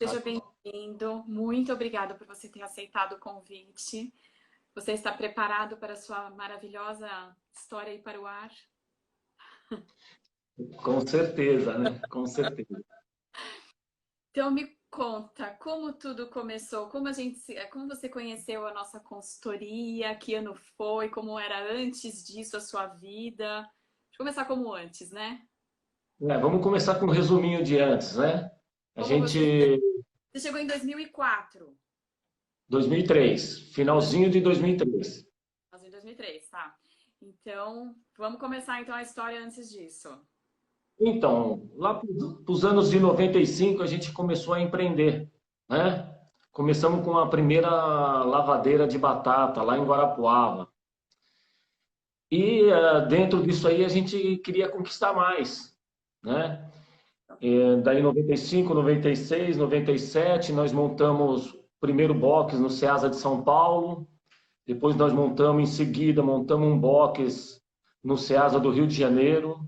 Seja bem-vindo. Muito obrigada por você ter aceitado o convite. Você está preparado para a sua maravilhosa história ir para o ar? Com certeza, né? Com certeza. Então me conta como tudo começou, como você conheceu a nossa consultoria, que ano foi, como era antes disso a sua vida. Deixa eu começar como antes, né? Vamos começar com um resuminho de antes, né? A Como você gente, chegou em 2004, 2003, finalzinho de 2003. nós em 2003, tá? Então, vamos começar então a história antes disso. Então, lá para os anos de 95, a gente começou a empreender, né? Começamos com a primeira lavadeira de batata lá em Guarapuava. E dentro disso aí a gente queria conquistar mais, né? Daí 95, 96, 97, nós montamos o primeiro box no Ceasa de São Paulo. Depois nós montamos, em seguida, montamos um box no Ceasa do Rio de Janeiro.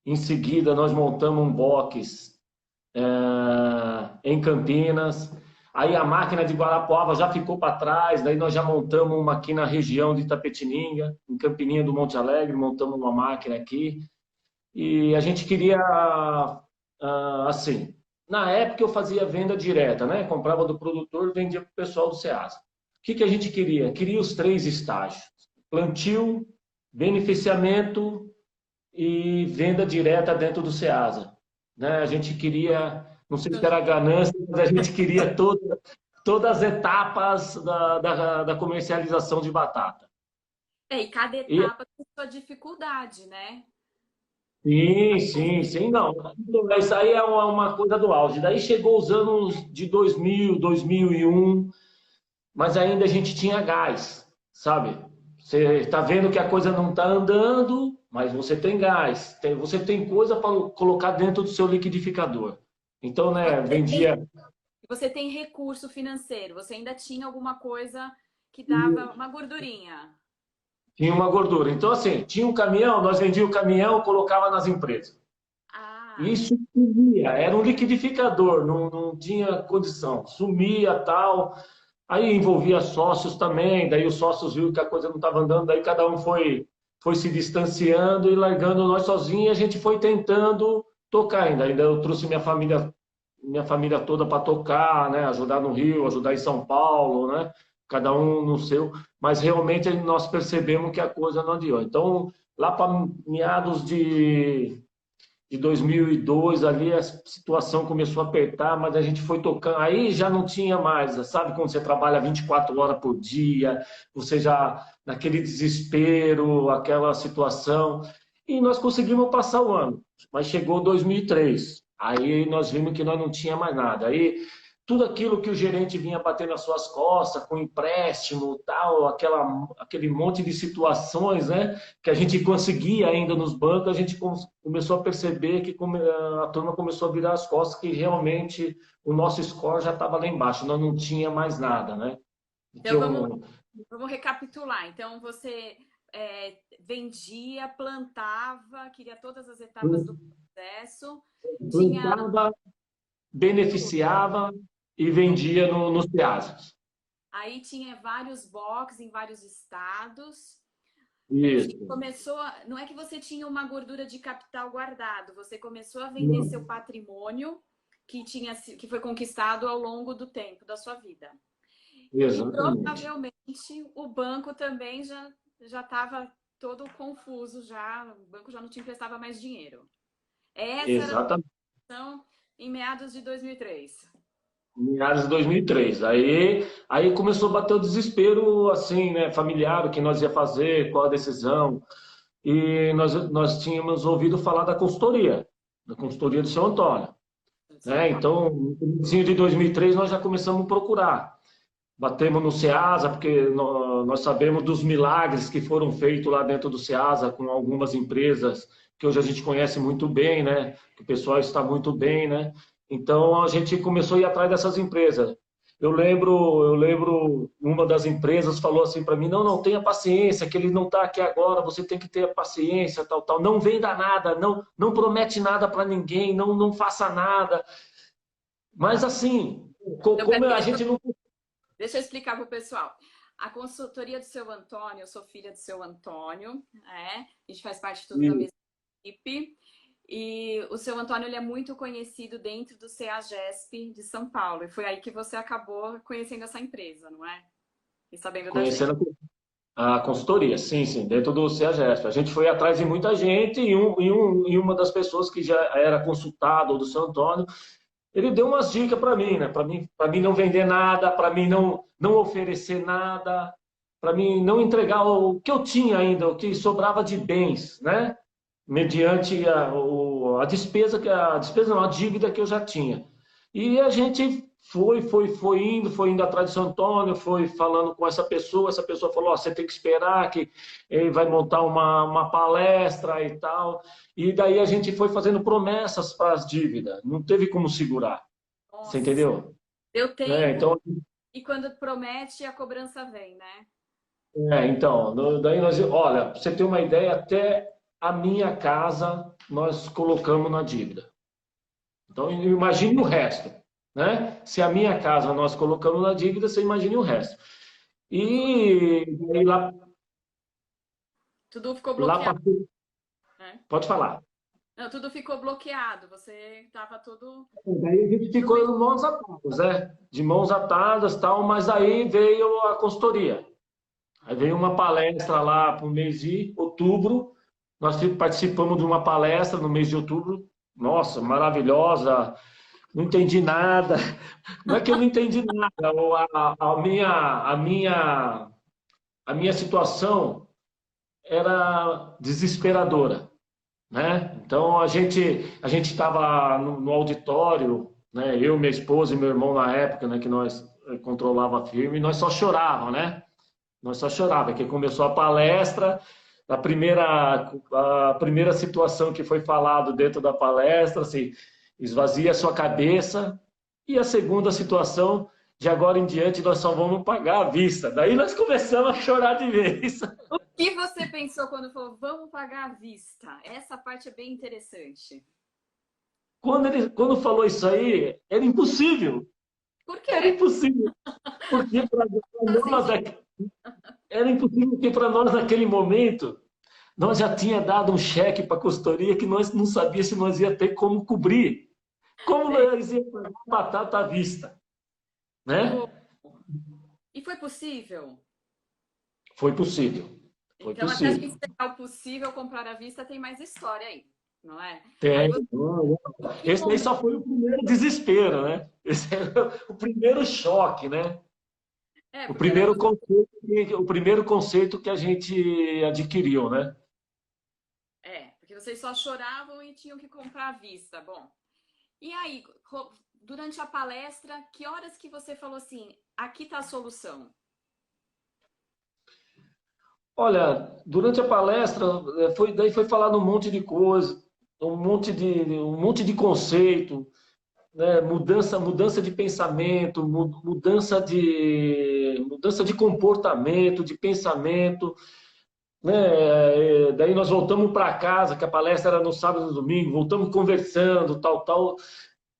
Em seguida, nós montamos um box em Campinas. Aí a máquina de Guarapuava já ficou para trás, daí nós já montamos uma aqui na região de Itapetininga, em Campininha do Monte Alegre, montamos uma máquina aqui. E a gente queria, assim, na época eu fazia venda direta, né? Comprava do produtor e vendia para o pessoal do Ceasa. O que que a gente queria? Queria os três estágios: plantio, beneficiamento e venda direta dentro do Ceasa. Né? A gente queria, não sei se era ganância, mas a gente queria todas as etapas da comercialização de batata. E cada E etapa tem sua dificuldade, né? sim, sim, sim, não. Isso aí é uma coisa do auge. Daí chegou os anos de 2000, 2001, mas ainda a gente tinha gás, sabe? Você está vendo que a coisa não está andando, mas você tem gás, você tem coisa para colocar dentro do seu liquidificador. Então, E né, vendia. você tem recurso financeiro, você ainda tinha alguma coisa que dava uma gordurinha. Tinha uma gordura. Então, assim, tinha um caminhão, nós vendíamos o caminhão, colocava nas empresas. Ah, Isso sumia, era um liquidificador, não tinha condição, sumia tal. Aí envolvia sócios também, daí os sócios viram que a coisa não estava andando, daí cada um foi se distanciando e largando nós sozinhos, e a gente foi tentando tocar ainda. Ainda eu trouxe minha família toda para tocar, né? Ajudar no Rio, ajudar em São Paulo, né? Cada um no seu, mas realmente nós percebemos que a coisa não adiou. Então, lá para meados de 2002 ali a situação começou a apertar, mas a gente foi tocando, aí já não tinha mais, sabe quando você trabalha 24 horas por dia, você já naquele desespero, aquela situação, e nós conseguimos passar o ano, mas chegou 2003, aí nós vimos que nós não tinha mais nada, aí tudo aquilo que o gerente vinha bater nas suas costas, com empréstimo, tal, aquele monte de situações, né, que a gente conseguia ainda nos bancos, a gente começou a perceber que a turma começou a virar as costas, que realmente o nosso score já estava lá embaixo, nós não tinha mais nada, né? então Tinha vamos recapitular. Então você vendia, plantava, queria todas as etapas do processo, tinha plantava, tudo. beneficiava e vendia nos teatros. Aí tinha vários boxes em vários estados. Isso. Começou, não é que você tinha uma gordura de capital guardado, você começou a vender seu Não, patrimônio que foi conquistado ao longo do tempo da sua vida. E exatamente. provavelmente o banco também já estava todo confuso, já o banco já não te emprestava mais dinheiro. Essa era a Exatamente. situação em meados de 2003. Meados de 2003. Aí começou a bater o desespero, assim, né, familiar, o que nós ia fazer, qual a decisão. E nós tínhamos ouvido falar da consultoria do seu Antônio. São Né? Paulo. Então, no comecinho de 2003, nós já começamos a procurar. Batemos no SEASA, porque nós sabemos dos milagres que foram feitos lá dentro do SEASA com algumas empresas que hoje a gente conhece muito bem, né? Que o pessoal está muito bem, né? Então a gente começou a ir atrás dessas empresas. Eu lembro, uma das empresas falou assim para mim: não, tenha paciência, que ele não está aqui agora, você tem que ter paciência, tal, tal. Não venda nada, não promete nada para ninguém, não faça nada. Mas assim, Então, como peraí, a gente não... deixa eu explicar para o pessoal. A consultoria do seu Antônio, eu sou filha do seu Antônio, né? A gente faz parte tudo da mesma equipe. E o seu Antônio ele é muito conhecido dentro do CEAGESP de São Paulo. E foi aí que você acabou conhecendo essa empresa, não é? E sabendo da gente. Conhecendo a consultoria, sim, sim, dentro do CEAGESP. A gente foi atrás de muita gente e uma das pessoas que já era consultado do São Antônio, ele deu umas dicas para mim, né? Para mim não vender nada, para mim não oferecer nada, para mim não entregar o que eu tinha ainda, o que sobrava de bens, né? Mediante a despesa a despesa não, a dívida que eu já tinha. E a gente foi indo atrás de São Antônio, foi falando com essa pessoa falou, oh, você tem que esperar que ele vai montar uma palestra e tal. E daí a gente foi fazendo promessas para as dívidas, não teve como segurar, você Nossa, entendeu? deu Né? tempo Então, e quando promete, a cobrança vem, né? daí nós, olha, pra você ter uma ideia, até a minha casa nós colocamos na dívida. Então, imagine o resto, né? Se a minha casa nós colocamos na dívida, você imagine o resto. E Tudo ficou lá bloqueado, para... né? Pode falar. Não, tudo ficou bloqueado. Você estava Daí a gente ficou tudo de mãos atadas, né? De mãos atadas, tal, mas aí veio a consultoria. Aí veio uma palestra lá para o mês de outubro. Nós participamos de uma palestra no mês de outubro. Nossa, maravilhosa. Não entendi nada. Não é que eu não entendi nada. A minha situação era desesperadora, né? Então a gente estava no auditório, né? Eu, minha esposa e meu irmão na época, né? Que nós controlava a firma e nós só chorava, né? Nós só chorava, que começou a palestra, a primeira situação que foi falado dentro da palestra, assim, esvazia a sua cabeça, e a segunda situação, de agora em diante nós só vamos pagar à vista. Daí nós começamos a chorar de vez. O que você pensou quando falou, vamos pagar à vista? Essa parte é bem interessante. Quando falou isso aí, era impossível. Por Era quê? impossível. Porque para Tá nós, sentindo? era impossível, porque para nós naquele momento, nós já tinha dado um cheque para a consultoria que nós não sabíamos se nós ia ter como cobrir. Como Sei. nós ia pagar batata à vista, Como... né? E foi possível? Foi possível. Foi Então, até a gente possível. chegar ao possível comprar à vista, tem mais história aí, não é? Aí Tem. você, que Esse aí momento... só foi o primeiro desespero, né? Esse é o primeiro choque, né? É, O porque daí primeiro conceito, o primeiro conceito que a gente adquiriu, né? porque vocês só choravam e tinham que comprar à vista. Bom, e aí, durante a palestra, que horas que você falou assim, aqui tá a solução? Olha, durante a palestra, daí foi falado um monte de coisa, um monte de conceito, né? Mudança de pensamento, mudança de comportamento, de pensamento, né? Daí nós voltamos para casa, que a palestra era no sábado e no domingo, voltamos conversando, tal, tal,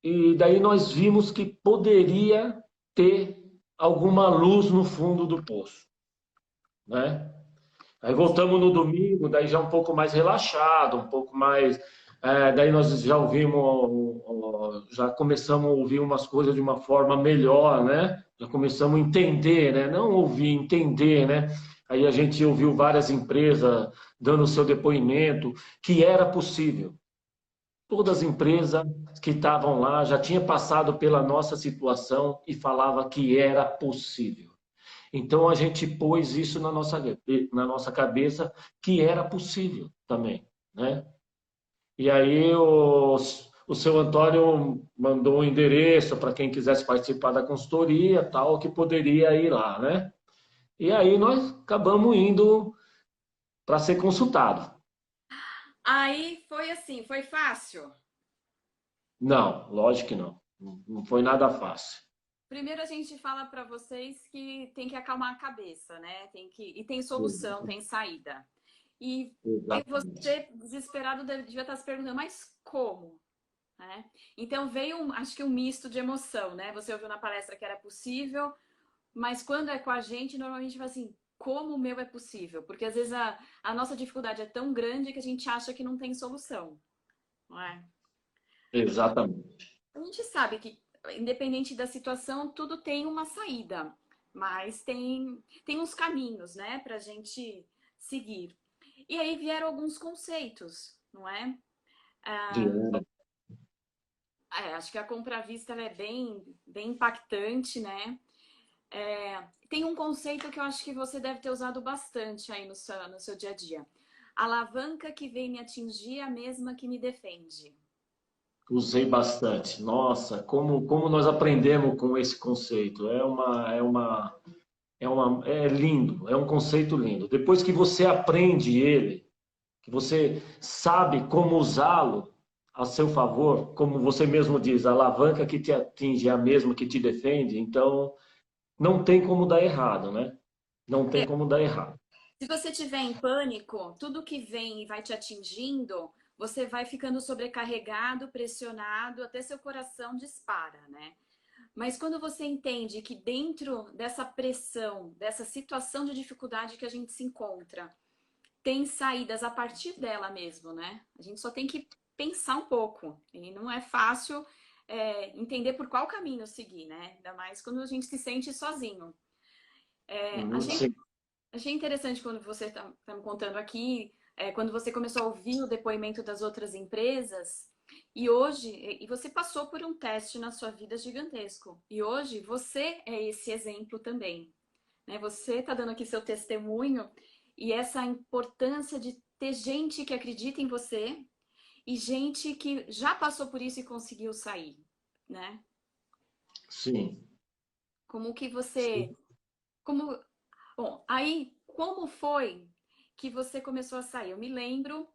e daí nós vimos que poderia ter alguma luz no fundo do poço, né? Aí voltamos no domingo, daí já um pouco mais relaxado, um pouco mais. Daí nós já ouvimos, já começamos a ouvir umas coisas de uma forma melhor, né? Já começamos a entender, né? Não ouvir, entender, né? Aí a gente ouviu várias empresas dando o seu depoimento que era possível. Todas as empresas que estavam lá já tinham passado pela nossa situação e falava que era possível. Então a gente pôs isso na nossa cabeça que era possível também, né? E aí o seu Antônio mandou um endereço para quem quisesse participar da consultoria, tal, que poderia ir lá, né? E aí nós acabamos indo para ser consultado. Aí foi assim, foi fácil. Não, lógico que não. Não foi nada fácil. Primeiro a gente fala para vocês que tem que acalmar a cabeça, né? E tem solução, tem saída. E aí Exatamente. você, desesperado, devia estar se perguntando, mas como? né? Então veio, acho que um misto de emoção, né? Você ouviu na palestra que era possível, mas quando é com a gente, normalmente fala assim, como o meu é possível? Porque às vezes a nossa dificuldade é tão grande que a gente acha que não tem solução, não é? Exatamente. A gente sabe que, independente da situação, tudo tem uma saída, mas tem uns caminhos, né, pra gente seguir. E aí vieram alguns conceitos, não é? Dinheiro. Acho que a compra à vista ela é bem impactante, né? Tem um conceito que eu acho que você deve ter usado bastante aí no seu dia a dia. Alavanca que vem me atingir é a mesma que me defende. Usei bastante. Nossa, como nós aprendemos com esse conceito. É lindo, é um conceito lindo. Depois que você aprende ele, que você sabe como usá-lo a seu favor, como você mesmo diz, a alavanca que te atinge é a mesma que te defende, então não tem como dar errado, né? Não tem como dar errado. Se você estiver em pânico, tudo que vem e vai te atingindo, você vai ficando sobrecarregado, pressionado, até seu coração dispara, né? Mas quando você entende que dentro dessa pressão, dessa situação de dificuldade que a gente se encontra, tem saídas a partir dela mesmo, né? A gente só tem que pensar um pouco. E não é fácil entender por qual caminho seguir, né? Ainda mais quando a gente se sente sozinho. Achei Sim. Achei interessante quando você tá me contando aqui, quando você começou a ouvir o depoimento das outras empresas, e hoje, e você passou por um teste na sua vida gigantesco, e hoje você é esse exemplo também, né? Você está dando aqui seu testemunho, e essa importância de ter gente que acredita em você, e gente que já passou por isso e conseguiu sair, né? Sim. Como que Sim. você, como Bom, aí como foi que você começou a sair? Eu me lembro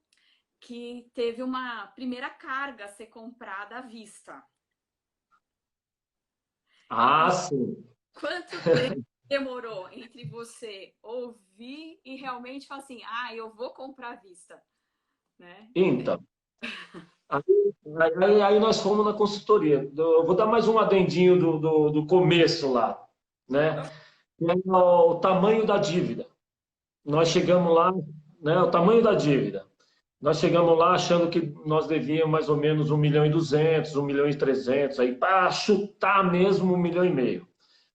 que teve uma primeira carga a ser comprada à vista. Ah, E sim. quanto tempo demorou entre você ouvir e realmente falar assim, eu vou comprar à vista, né? Então, aí nós fomos na consultoria. Eu vou dar mais um adendinho do começo lá, né? E aí, o tamanho da dívida. Nós chegamos lá, né? O tamanho da dívida. Nós chegamos lá achando que nós devíamos mais ou menos 1.200.000, 1.300.000, aí para chutar mesmo 1,5 milhão.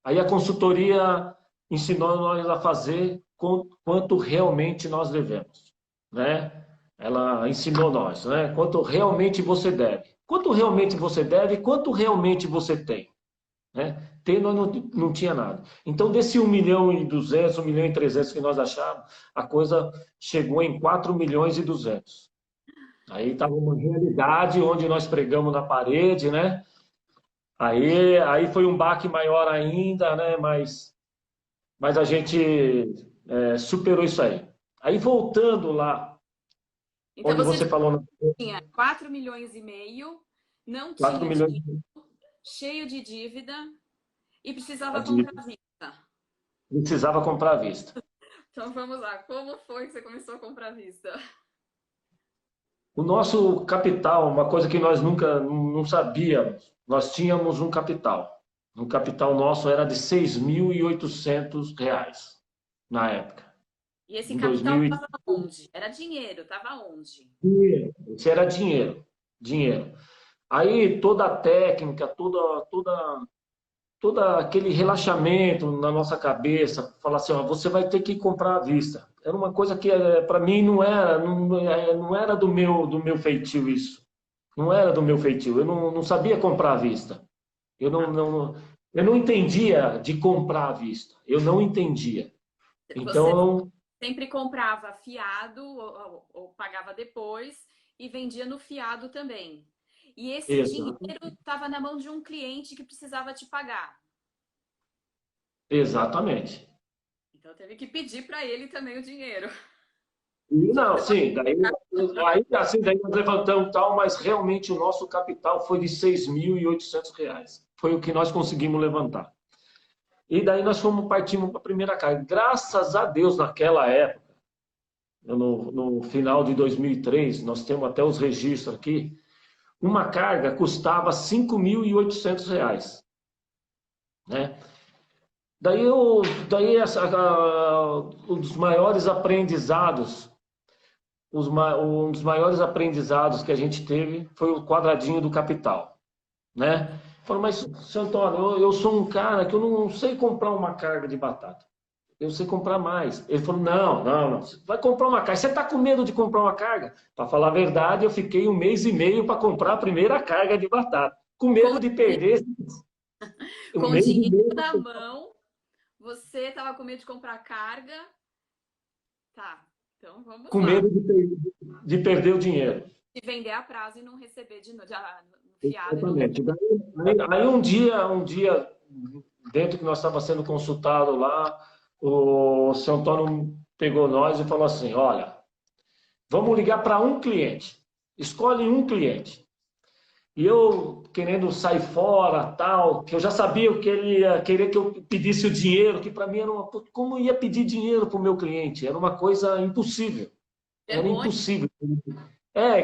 Aí a consultoria ensinou nós a fazer quanto realmente nós devemos, né? Ela ensinou nós, né? Quanto realmente você deve. Quanto realmente você deve, quanto realmente você tem, né? Ter nós não tinha nada. Então, desse 1.200.000, 1.300.000 que nós achávamos, a coisa chegou em 4.200.000. Aí estava uma realidade onde nós pregamos na parede, né? Aí foi um baque maior ainda, né? Mas a gente superou isso aí. Aí voltando lá, Então onde você você falou, tinha 4,5 milhões, não 4 tinha milhões dinheiro, cheio de dívida e a precisava comprar dívida, à vista. precisava comprar à vista. Então vamos lá, como foi que você começou a comprar à vista? O nosso capital, uma coisa que nós nunca não sabíamos, nós tínhamos um capital. O capital nosso era de R$ 6.800 na época, E esse em capital 2000. estava onde? Era dinheiro, estava onde? Dinheiro. Isso era dinheiro, dinheiro. Aí toda a técnica, toda aquele relaxamento na nossa cabeça, falar assim, ó, você vai ter que comprar à vista. Era uma coisa que para mim não era do meu feitio isso. Não era do meu feitio. Eu não sabia comprar à vista. Eu eu não entendia de comprar à vista. Eu não entendia. Você Então, sempre comprava fiado ou pagava depois e vendia no fiado também. E esse dinheiro exato, estava na mão de um cliente que precisava te pagar. exatamente. Então teve que pedir para ele também o dinheiro. E Já não, deu uma... sim, daí nós levantamos tal, mas realmente o nosso capital foi de R$ 6.800. Foi o que nós conseguimos levantar. E daí nós partimos para a primeira carga. Graças a Deus, naquela época, no final de 2003, nós temos até os registros aqui, uma carga custava R$ 5.800, né? Um dos maiores aprendizados, um dos maiores aprendizados que a gente teve foi o quadradinho do capital, né? Falou, mas, seu Antônio, eu sou um cara que eu não sei comprar uma carga de batata. Eu sei comprar mais. Ele falou, não, você vai comprar uma carga. Você está com medo de comprar uma carga? Para falar a verdade, eu fiquei 1 mês e meio para comprar a primeira carga de batata. Com medo de perder. Um Com mês e dinheiro meio. na mão, você estava com medo de comprar carga. Tá, então vamos Com lá. medo de perder o dinheiro. De vender a prazo e não receber de fiado. Exatamente. Aí um dia, dentro que nós estávamos sendo consultados lá, o seu Antônio pegou nós e falou assim, olha, vamos ligar para um cliente. Escolhe um cliente. E eu querendo sair fora, tal, que eu já sabia que ele ia querer que eu pedisse o dinheiro, que para mim era uma... Como eu ia pedir dinheiro para o meu cliente? Era uma coisa impossível. Era Vergonha. impossível.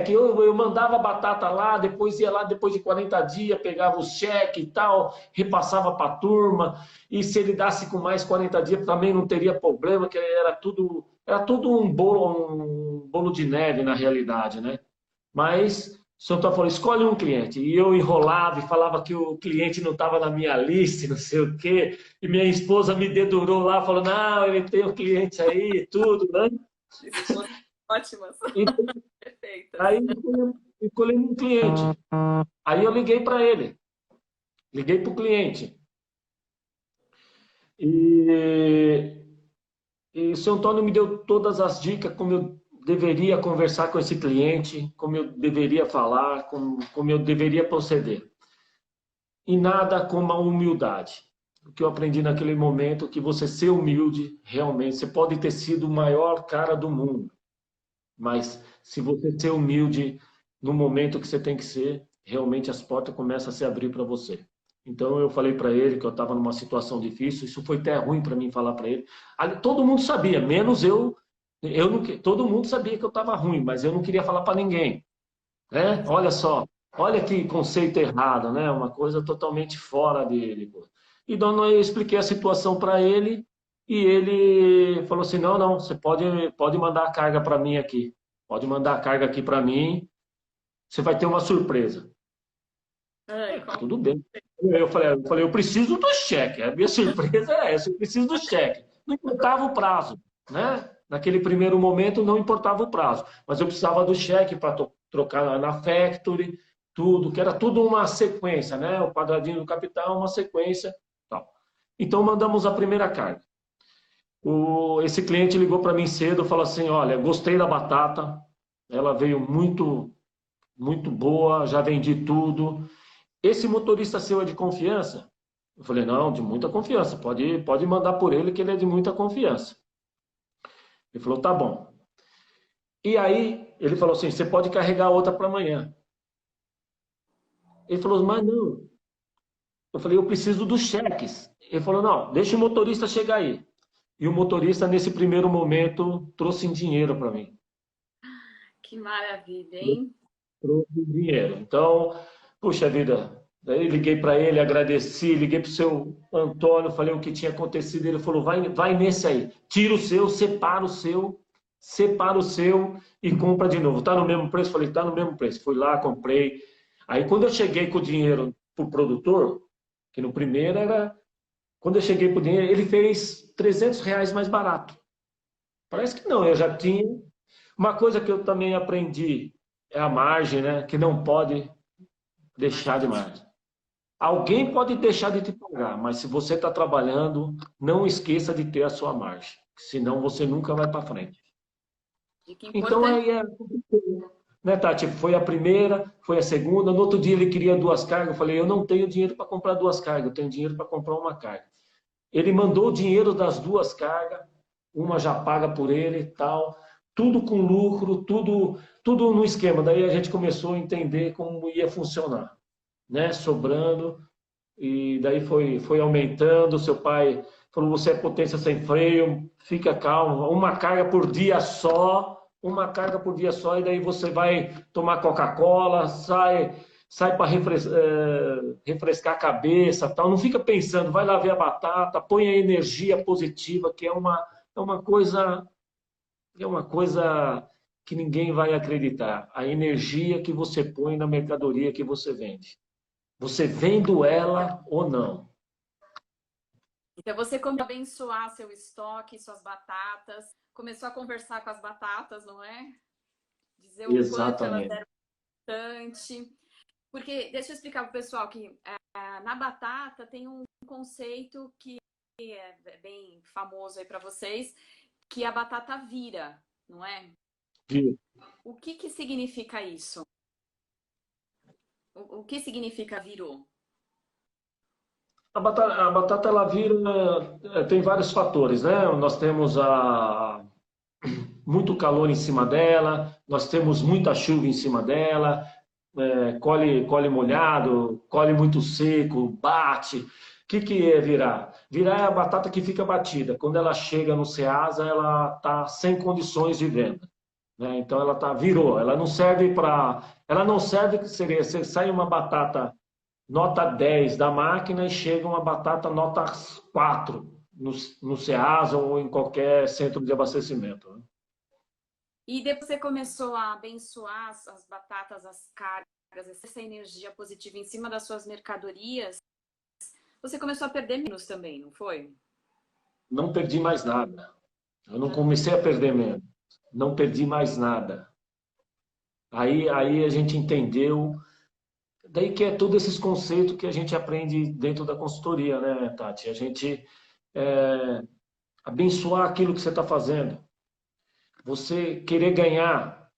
Que eu mandava batata lá, depois ia lá, depois de 40 dias, pegava o cheque e tal, repassava para a turma, e se ele desse com mais 40 dias também não teria problema, que era tudo um bolo de neve na realidade, né? Mas o senhor falou, escolhe um cliente. E eu enrolava e falava que o cliente não estava na minha lista, não sei o quê, e minha esposa me dedurou lá, falou, não, ele tem o cliente aí, tudo, né? Ótimas. E Perfeitas. aí escolhi um cliente. Aí eu liguei para ele. Liguei para o cliente. E o seu Antônio me deu todas as dicas como eu deveria conversar com esse cliente, como eu deveria falar, como eu deveria proceder. E nada como a humildade. O que eu aprendi naquele momento, que você ser humilde, realmente, você pode ter sido o maior cara do mundo, mas se você ser humilde no momento que você tem que ser, realmente as portas começam a se abrir para você. Então eu falei para ele que eu estava numa situação difícil, isso foi até ruim para mim falar para ele. Todo mundo sabia, menos eu. Todo mundo sabia que eu estava ruim, mas eu não queria falar para ninguém, né? Olha só, olha que conceito errado, né? Uma coisa totalmente fora dele. E então eu expliquei a situação para ele e ele falou assim: não, você pode mandar a carga para mim aqui, pode mandar a carga aqui para mim, você vai ter uma surpresa. Tudo bem. Eu falei, eu preciso do cheque. A minha surpresa é essa, eu preciso do cheque. Não importava o prazo, né? Naquele primeiro momento não importava o prazo, mas eu precisava do cheque para trocar na factory, tudo, que era tudo uma sequência, né? O quadradinho do capital, uma sequência, tal. Então mandamos a primeira carga. Esse cliente ligou para mim cedo, falou assim: olha, gostei da batata, ela veio muito, muito boa, já vendi tudo. Esse motorista seu é de confiança? Eu falei, não, de muita confiança. Pode mandar por ele que ele é de muita confiança. Ele falou, tá bom. E aí, ele falou assim, você pode carregar outra para amanhã. Ele falou, mas não. Eu falei, eu preciso dos cheques. Ele falou, não, deixa o motorista chegar aí. E o motorista, nesse primeiro momento, trouxe dinheiro para mim. Que maravilha, hein? Trouxe dinheiro. Então, puxa vida, daí liguei para ele, agradeci, liguei para o seu Antônio, falei o que tinha acontecido. Ele falou: vai nesse aí, tira o seu, separa o seu e compra de novo. Tá no mesmo preço? Falei: tá no mesmo preço. Fui lá, comprei. Aí quando eu cheguei com o dinheiro para o produtor, que no primeiro era. Quando eu cheguei com o dinheiro, ele fez R$ 300 mais barato. Parece que não, eu já tinha. Uma coisa que eu também aprendi é a margem, né? Que não pode deixar de margem. Alguém pode deixar de te pagar, mas se você está trabalhando, não esqueça de ter a sua margem, senão você nunca vai para frente. Então aí né, Tati? Foi a primeira, foi a segunda. No outro dia ele queria 2 cargas. Eu falei: eu não tenho dinheiro para comprar 2 cargas, eu tenho dinheiro para comprar uma carga. Ele mandou o dinheiro das 2 cargas, uma já paga por ele e tal, tudo com lucro, tudo no esquema. Daí a gente começou a entender como ia funcionar, né? Sobrando, e daí foi aumentando. Seu pai falou: você é potência sem freio, fica calmo, uma carga por dia só, e daí você vai tomar Coca-Cola, sai sai para refrescar a cabeça, tal. Não fica pensando, vai lá ver a batata, põe a energia positiva, que é uma coisa, é uma coisa que ninguém vai acreditar. A energia que você põe na mercadoria que você vende. Você vendo ela ou não. Então você começou a abençoar seu estoque, suas batatas, começou a conversar com as batatas, não é? Dizer o quanto elas Exatamente. eram importantes. Porque, deixa eu explicar para o pessoal que na batata tem um conceito que é bem famoso aí para vocês, que a batata vira, não é? O que que significa isso? O que significa virou? A batata ela vira, tem vários fatores, né? Nós temos muito calor em cima dela, nós temos muita chuva em cima dela, colhe molhado, colhe muito seco, bate. O que é virar? Virar é a batata que fica batida. Quando ela chega no Ceasa, ela está sem condições de venda. Né? Então ela virou, ela não serve para. Ela não serve, seria, você sai uma batata nota 10 da máquina e chega uma batata nota 4 no Ceasa ou em qualquer centro de abastecimento. Né? E depois você começou a abençoar as batatas, as cargas, essa energia positiva em cima das suas mercadorias, você começou a perder menos também, não foi? Não perdi mais nada. Eu não comecei a perder menos. Não perdi mais nada. Aí a gente entendeu. Daí que é todos esses conceitos que a gente aprende dentro da consultoria, né, Tati? A gente abençoar aquilo que você está fazendo. Você querer ganhar,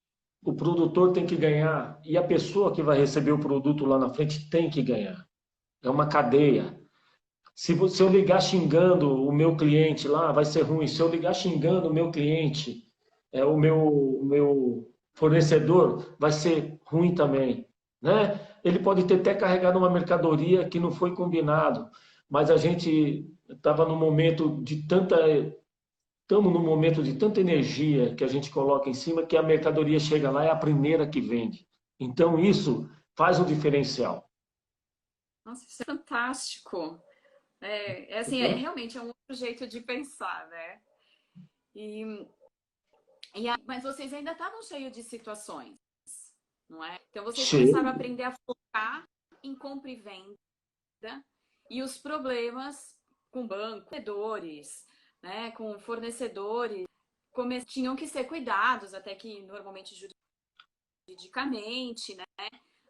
o produtor tem que ganhar e a pessoa que vai receber o produto lá na frente tem que ganhar. É uma cadeia. Se eu ligar xingando o meu cliente lá, vai ser ruim. Se eu ligar xingando o meu cliente, o meu fornecedor, vai ser ruim também. Né? Ele pode ter até carregado uma mercadoria que não foi combinado, mas a gente estava num momento de tanta. Estamos num momento de tanta energia que a gente coloca em cima que a mercadoria chega lá, é a primeira que vende. Então, isso faz um diferencial. Nossa, isso é fantástico. Assim, realmente é um outro jeito de pensar, né? E, mas vocês ainda estavam cheios de situações, não é? Então vocês começaram a Cheio. aprender a focar em compra e venda e os problemas com banco, vendedores, né, com fornecedores, tinham que ser cuidados, até que normalmente juridicamente, né?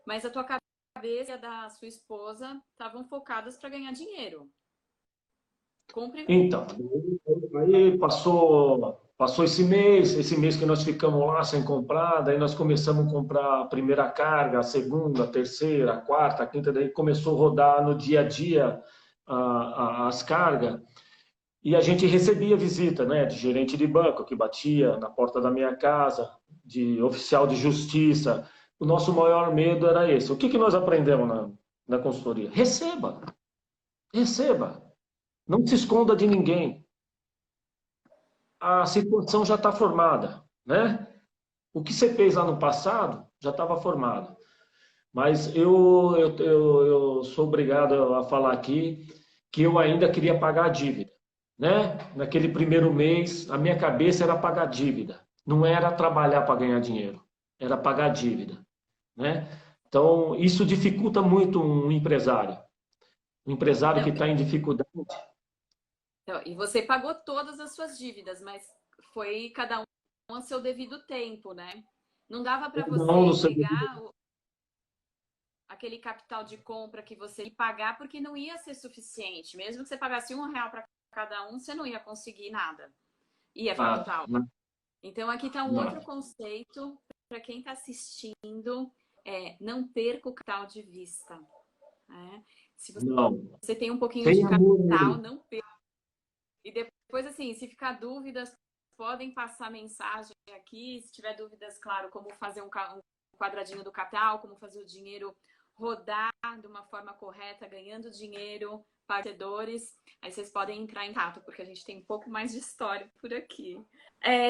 Mas a tua cabeça e a da sua esposa estavam focadas para ganhar dinheiro. Compre. Então, aí passou esse mês que nós ficamos lá sem comprar, daí nós começamos a comprar a primeira carga, a segunda, a terceira, a quarta, a quinta, daí começou a rodar no dia a dia as cargas, e a gente recebia visita, né, de gerente de banco que batia na porta da minha casa, de oficial de justiça. O nosso maior medo era esse. O que nós aprendemos na consultoria? Receba, receba. Não se esconda de ninguém. A situação já está formada, né? O que você fez lá no passado já estava formado. Mas eu sou obrigado a falar aqui que eu ainda queria pagar a dívida, né? Naquele primeiro mês, a minha cabeça era pagar dívida. Não era trabalhar para ganhar dinheiro, era pagar dívida, né? Então, isso dificulta muito um empresário. Um empresário Não, que está em dificuldade. então, e você pagou todas as suas dívidas, mas foi cada um a seu devido tempo, né? Não dava para Não, no você seu pegar aquele capital de compra que você ia pagar, porque não ia ser suficiente. Mesmo que você pagasse R$ 1 para cada um, você não ia conseguir nada. Ia faltar. né? Então, aqui está um outro Não, conceito para quem está assistindo: não perca o capital de vista. Né? Se não. você tem um pouquinho de Tem amor capital, nele. não perca. E depois, assim, se ficar dúvidas, podem passar mensagem aqui. Se tiver dúvidas, claro, como fazer um quadradinho do capital, como fazer o dinheiro rodar de uma forma correta, ganhando dinheiro, partedores, aí vocês podem entrar em contato, porque a gente tem um pouco mais de história por aqui.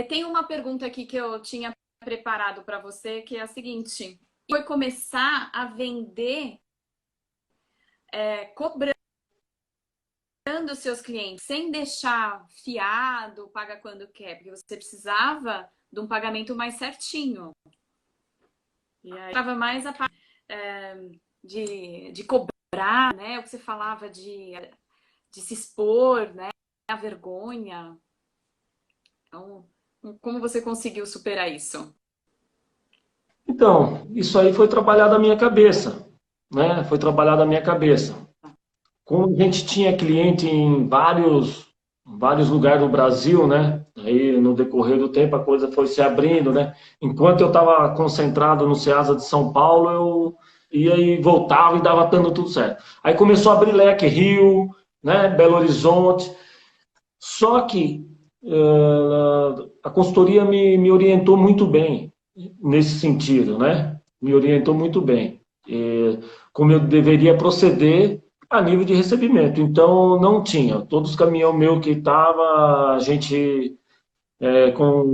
Tem uma pergunta aqui que eu tinha preparado para você, que é a seguinte: Foi começar a vender cobrando seus clientes, sem deixar fiado, paga quando quer, porque você precisava de um pagamento mais certinho. E aí estava mais a parte de cobrar, né? O que você falava de se expor, né? A vergonha. Então, como você conseguiu superar isso? Então, isso aí foi trabalhado na minha cabeça, né? Foi trabalhado na minha cabeça. Como a gente tinha cliente em vários lugares do Brasil, né? Aí no decorrer do tempo a coisa foi se abrindo, né? Enquanto eu estava concentrado no Ceasa de São Paulo, eu ia e voltava e dava dando tudo certo. Aí começou a abrir leque Rio, né? Belo Horizonte. Só que a consultoria me orientou muito bem nesse sentido, né? Me orientou muito bem. Como eu deveria proceder a nível de recebimento. Então, não tinha. Todos os caminhões meu que estava, a gente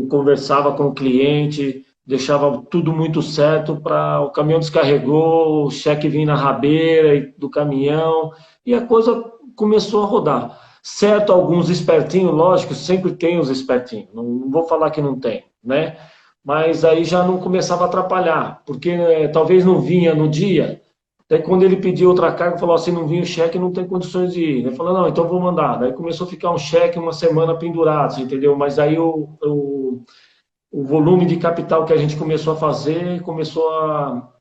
conversava com o cliente, deixava tudo muito certo para o caminhão descarregou, o cheque vinha na rabeira do caminhão e a coisa começou a rodar. Certo, alguns espertinhos, lógico, sempre tem os espertinhos, não vou falar que não tem, né? Mas aí já não começava a atrapalhar, porque talvez não vinha no dia, daí quando ele pediu outra carga, falou assim, não vinha o cheque, não tem condições de ir. Ele falou, não, então vou mandar. Daí começou a ficar um cheque uma semana pendurado, entendeu? Mas aí o volume de capital que a gente começou a fazer começou a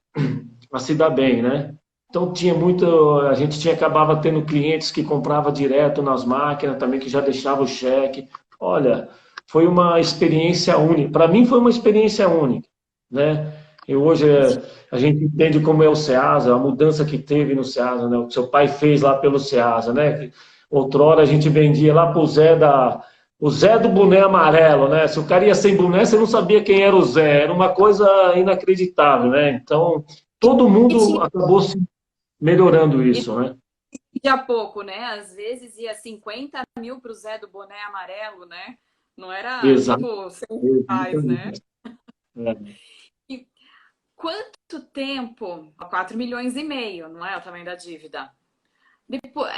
se dar bem, né? Então tinha muito, a gente tinha acabava tendo clientes que comprava direto nas máquinas também que já deixava o cheque. Olha, foi uma experiência única. Para mim foi uma experiência única, né? E hoje a gente entende como é o Ceasa, a mudança que teve no Ceasa, né? O que seu pai fez lá pelo Ceasa, né? Outrora a gente vendia lá para o Zé do boné amarelo, né? Se o cara ia sem boné, você não sabia quem era o Zé. Era uma coisa inacreditável, né? Então, todo E mundo tinha acabou se melhorando e isso, né? de a pouco, né? Às vezes ia 50 mil para o Zé do boné amarelo, né? Não era Exato, tipo 100 reais, né? exatamente. É. E quanto tempo? 4,5 milhões, não é o tamanho da dívida? Depois,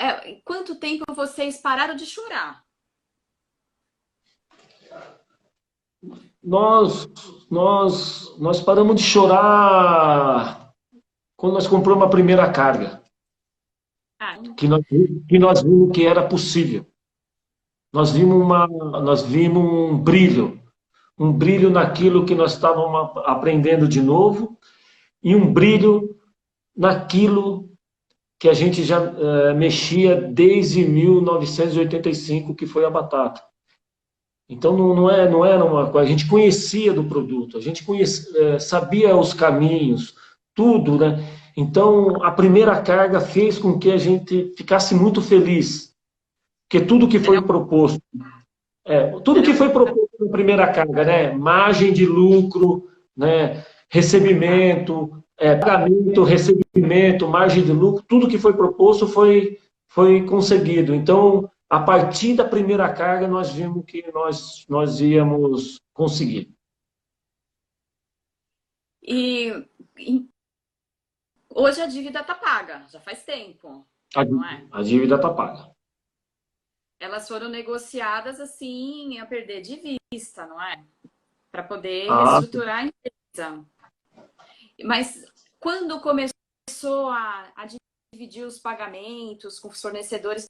quanto tempo vocês pararam de chorar? Nós, nós paramos de chorar quando nós compramos a primeira carga, Ah, que nós vimos que era possível. Nós vimos um brilho naquilo que nós estávamos aprendendo de novo e um brilho naquilo que a gente já mexia desde 1985, que foi a batata. Então não era uma coisa, a gente conhecia do produto, a gente sabia os caminhos, tudo, né? Então a primeira carga fez com que a gente ficasse muito feliz, porque era, tudo que era foi proposto na primeira carga, né? Margem de lucro, né? Recebimento, pagamento, recebimento, margem de lucro, tudo que foi proposto foi conseguido. Então, a partir da primeira carga, nós vimos que nós íamos conseguir. e, e hoje a dívida tá paga, já faz tempo, A, não é? a dívida está paga. Elas foram negociadas assim a perder de vista, não é? Para poder Ah, reestruturar a empresa. Mas quando começou a dividir os pagamentos com os fornecedores,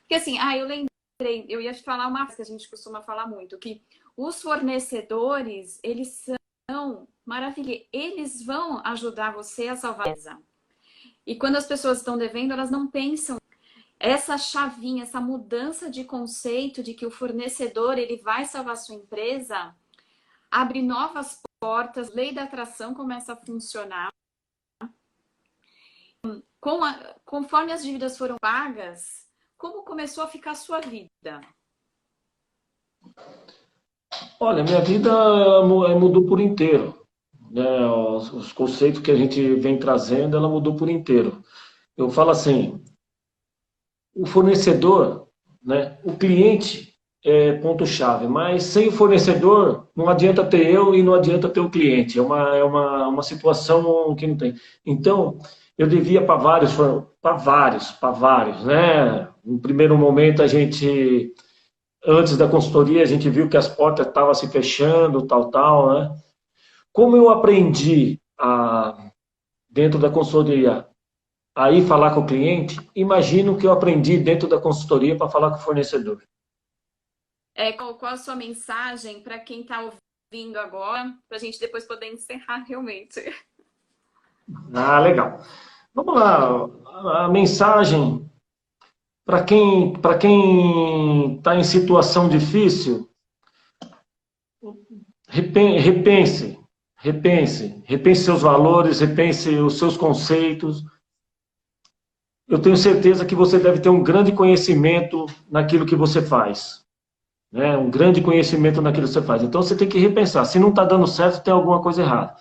porque assim, eu lembrei, eu ia te falar uma coisa que a gente costuma falar muito, que os fornecedores, eles são maravilhosos, eles vão ajudar você a salvar a empresa. E quando as pessoas estão devendo, elas não pensam essa chavinha, essa mudança de conceito de que o fornecedor ele vai salvar a sua empresa, abre novas portas, lei da atração começa a funcionar. Conforme as dívidas foram pagas, como começou a ficar a sua vida? olha, minha vida mudou por inteiro. Né? Os conceitos que a gente vem trazendo, ela mudou por inteiro. Eu falo assim, o fornecedor, né, o cliente, ponto-chave, mas sem o fornecedor não adianta ter eu e não adianta ter o cliente. É uma situação que não tem. Então, eu devia para vários, né? No primeiro momento, antes da consultoria, a gente viu que as portas estavam se fechando, tal, né? Como eu aprendi dentro da consultoria a ir falar com o cliente, imagino que eu aprendi dentro da consultoria para falar com o fornecedor. Qual a sua mensagem para quem está ouvindo agora, para a gente depois poder encerrar realmente? Ah, legal. Vamos lá. A mensagem para quem está em situação difícil, repense seus valores, repense os seus conceitos. Eu tenho certeza que você deve ter um grande conhecimento naquilo que você faz, né? Um grande conhecimento naquilo que você faz. Então você tem que repensar. Se não está dando certo, tem alguma coisa errada.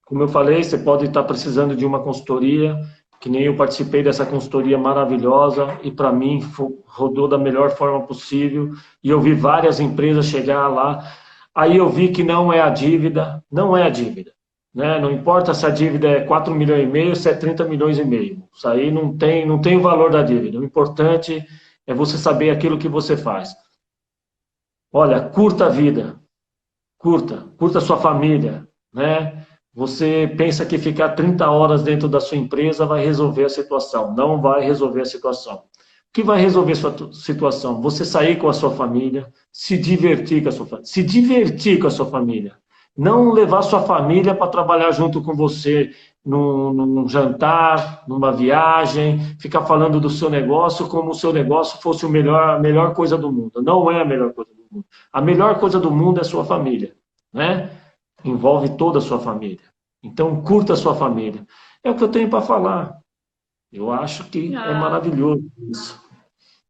Como eu falei, você pode estar precisando de uma consultoria, que nem eu participei dessa consultoria maravilhosa e para mim rodou da melhor forma possível e eu vi várias empresas chegar lá. Aí eu vi que não é a dívida, não é a dívida, né? Não importa se a dívida é 4 milhões e meio, se é 30 milhões e meio. Isso aí não tem o valor da dívida. O importante é você saber aquilo que você faz. Olha, curta a vida, curta a sua família, né? Você pensa que ficar 30 horas dentro da sua empresa vai resolver a situação. Não vai resolver a situação. O que vai resolver a sua situação? Você sair com a sua família, se divertir com a sua família. Se divertir com a sua família. Não levar sua família para trabalhar junto com você num jantar, numa viagem, ficar falando do seu negócio como se o seu negócio fosse a melhor coisa do mundo. Não é a melhor coisa do mundo. A melhor coisa do mundo é a sua família, né? Envolve toda a sua família. Então, curta a sua família. É o que eu tenho para falar. Eu acho que é Ah, maravilhoso isso.